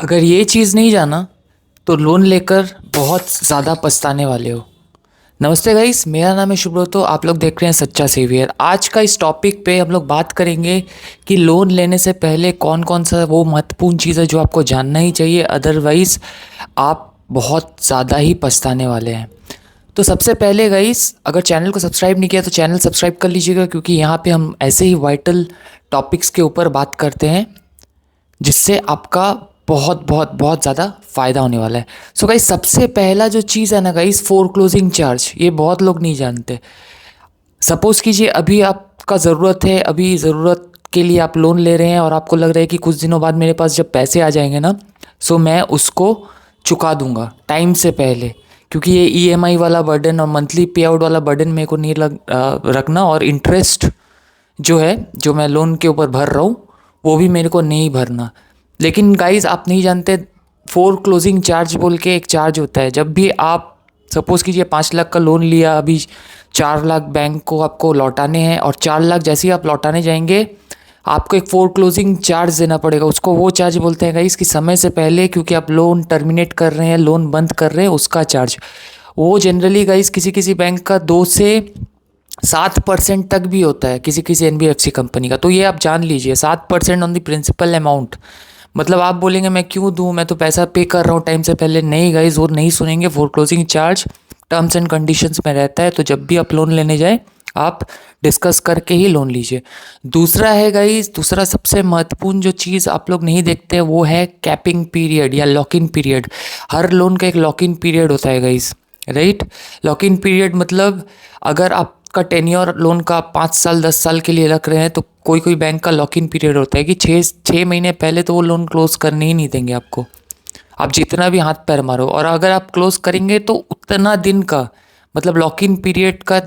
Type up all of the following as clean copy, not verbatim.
अगर ये चीज़ नहीं जाना तो लोन लेकर बहुत ज़्यादा पछताने वाले हो। नमस्ते गाइस, मेरा नाम है शुभ्रतो। आप लोग देख रहे हैं सच्चा सेवियर। आज का इस टॉपिक पे हम लोग बात करेंगे कि लोन लेने से पहले कौन कौन सा वो महत्वपूर्ण चीज़ है जो आपको जानना ही चाहिए, अदरवाइज़ आप बहुत ज़्यादा ही पछताने वाले हैं। तो सबसे पहले गाइस, अगर चैनल को सब्सक्राइब नहीं किया तो चैनल सब्सक्राइब कर लीजिएगा, क्योंकि यहाँ पे हम ऐसे ही वाइटल टॉपिक्स के ऊपर बात करते हैं जिससे आपका बहुत बहुत बहुत ज़्यादा फ़ायदा होने वाला है। सो गाइस, सबसे पहला जो चीज़ है ना गाइस, फोरक्लोजिंग चार्ज, ये बहुत लोग नहीं जानते। सपोज़ कीजिए अभी आपका ज़रूरत है, अभी ज़रूरत के लिए आप लोन ले रहे हैं और आपको लग रहा है कि कुछ दिनों बाद मेरे पास जब पैसे आ जाएंगे ना, सो मैं उसको चुका दूंगा टाइम से पहले, क्योंकि ये ईएमआई वाला बर्डन और मंथली पे आउट वाला बर्डन मेरे को नहीं रखना, और इंटरेस्ट जो है जो मैं लोन के ऊपर भर रहा हूँ वो भी मेरे को नहीं भरना। लेकिन गाइज, आप नहीं जानते, फोर क्लोजिंग चार्ज बोल के एक चार्ज होता है। जब भी आप सपोज़ कीजिए 5 लाख का लोन लिया, अभी 4 लाख बैंक को आपको लौटाने हैं, और 4 लाख जैसे ही आप लौटाने जाएंगे आपको एक फोर क्लोजिंग चार्ज देना पड़ेगा। उसको वो चार्ज बोलते हैं गाइस कि समय से पहले, क्योंकि आप लोन टर्मिनेट कर रहे हैं, लोन बंद कर रहे हैं, उसका चार्ज। वो जनरली गाइस किसी किसी बैंक का 2 से 7% तक भी होता है, किसी किसी एनबीएफसी कंपनी का। तो ये आप जान लीजिए, 7% ऑन द प्रिंसिपल अमाउंट। मतलब आप बोलेंगे मैं क्यों दूं, मैं तो पैसा पे कर रहा हूँ टाइम से पहले। नहीं गाइज, वो नहीं सुनेंगे। फोरक्लोजिंग चार्ज टर्म्स एंड कंडीशंस में रहता है, तो जब भी आप लोन लेने जाए आप डिस्कस करके ही लोन लीजिए। दूसरा है गाइज, दूसरा सबसे महत्वपूर्ण जो चीज़ आप लोग नहीं देखते वो है कैपिंग पीरियड या lock in period. Her loan का एक लॉक इन पीरियड होता है guys, right. Lock in period मतलब अगर आपका टेन्योर लोन का 5 साल 10 साल के लिए रख रहे हैं, तो कोई कोई बैंक का लॉक इन पीरियड होता है कि 6 महीने पहले तो वो लोन क्लोज करने ही नहीं देंगे आपको, आप जितना भी हाथ पैर मारो। और अगर आप क्लोज करेंगे तो उतना दिन का, मतलब लॉक इन पीरियड का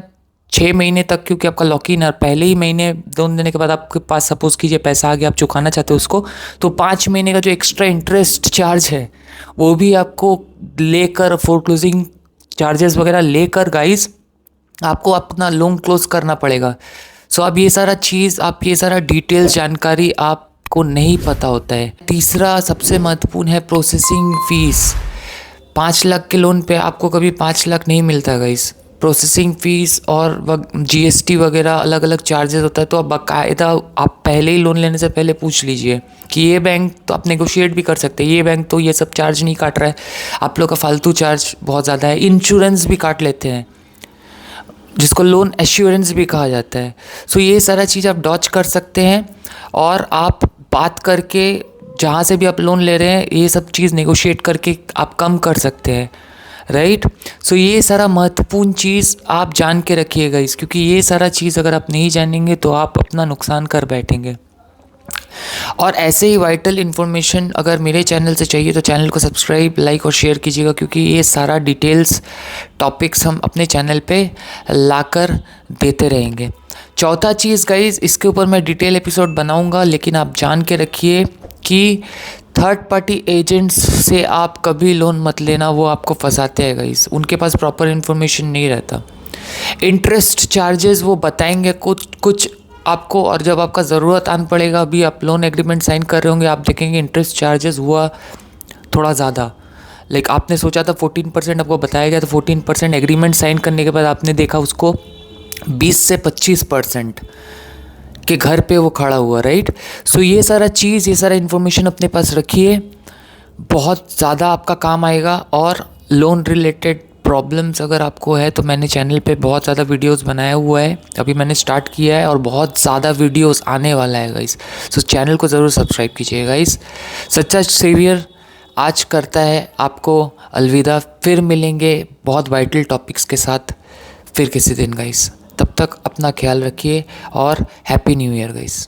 6 महीने तक, क्योंकि आपका लॉक इन, और पहले ही महीने लोन देने के बाद आपके पास सपोज कीजिए पैसा आ गया, आप चुकाना चाहते हो उसको, तो 5 महीने का जो एक्स्ट्रा इंटरेस्ट चार्ज है वो भी आपको लेकर, फोरक्लोजिंग चार्जेस वगैरह लेकर गाइज आपको अपना लोन क्लोज करना पड़ेगा। सो अब ये सारा चीज़, आप ये सारा डिटेल्स जानकारी आपको नहीं पता होता है। तीसरा सबसे महत्वपूर्ण है प्रोसेसिंग फ़ीस। 5 लाख के लोन पे आपको कभी 5 लाख नहीं मिलता गाइस। प्रोसेसिंग फ़ीस और जीएसटी वगैरह अलग अलग चार्जेस होता है। तो आप बाकायदा आप पहले ही लोन लेने से पहले पूछ लीजिए कि ये बैंक, तो आप नेगोशिएट भी कर सकते हैं, ये बैंक तो ये सब चार्ज नहीं काट रहा है, आप लोग का फालतू चार्ज बहुत ज़्यादा है। इंश्योरेंस भी काट लेते हैं, जिसको लोन एश्योरेंस भी कहा जाता है। सो ये सारा चीज़ आप डॉच कर सकते हैं, और आप बात करके जहाँ से भी आप लोन ले रहे हैं ये सब चीज़ नेगोशिएट करके आप कम कर सकते हैं, राइट। सो ये सारा महत्वपूर्ण चीज़ आप जान के रखिएगा इस, क्योंकि ये सारा चीज़ अगर आप नहीं जानेंगे तो आप अपना नुकसान कर बैठेंगे। और ऐसे ही वाइटल इन्फॉर्मेशन अगर मेरे चैनल से चाहिए तो चैनल को सब्सक्राइब, लाइक और शेयर कीजिएगा, क्योंकि ये सारा डिटेल्स टॉपिक्स हम अपने चैनल पे लाकर देते रहेंगे। चौथा चीज़ गाइज, इसके ऊपर मैं डिटेल एपिसोड बनाऊंगा, लेकिन आप जान के रखिए कि थर्ड पार्टी एजेंट्स से आप कभी लोन मत लेना, वो आपको फंसाते हैं गाइज, उनके पास प्रॉपर इन्फॉर्मेशन नहीं रहता। इंटरेस्ट चार्जेस वो बताएंगे कुछ कुछ आपको, और जब आपका ज़रूरत आन पड़ेगा, अभी आप लोन एग्रीमेंट साइन कर रहे होंगे, आप देखेंगे इंटरेस्ट चार्जेस हुआ थोड़ा ज़्यादा। लाइक आपने सोचा था 14% आपको बताया गया, तो 14% एग्रीमेंट साइन करने के बाद आपने देखा उसको 20 से 25% के घर पे वो खड़ा हुआ, राइट। सो ये सारा चीज़, ये सारा इन्फॉर्मेशन अपने पास रखिए, बहुत ज़्यादा आपका काम आएगा। और लोन रिलेटेड प्रॉब्लम्स अगर आपको है तो मैंने चैनल पे बहुत ज़्यादा वीडियोस बनाया हुआ है, अभी मैंने स्टार्ट किया है, और बहुत ज़्यादा वीडियोस आने वाला है गाइस। सो चैनल को ज़रूर सब्सक्राइब कीजिए गाइस। सच्चा सेवियर आज करता है आपको अलविदा। फिर मिलेंगे बहुत वाइटल टॉपिक्स के साथ फिर किसी दिन गाइस। तब तक अपना ख्याल रखिए और हैप्पी न्यू ईयर गाइस।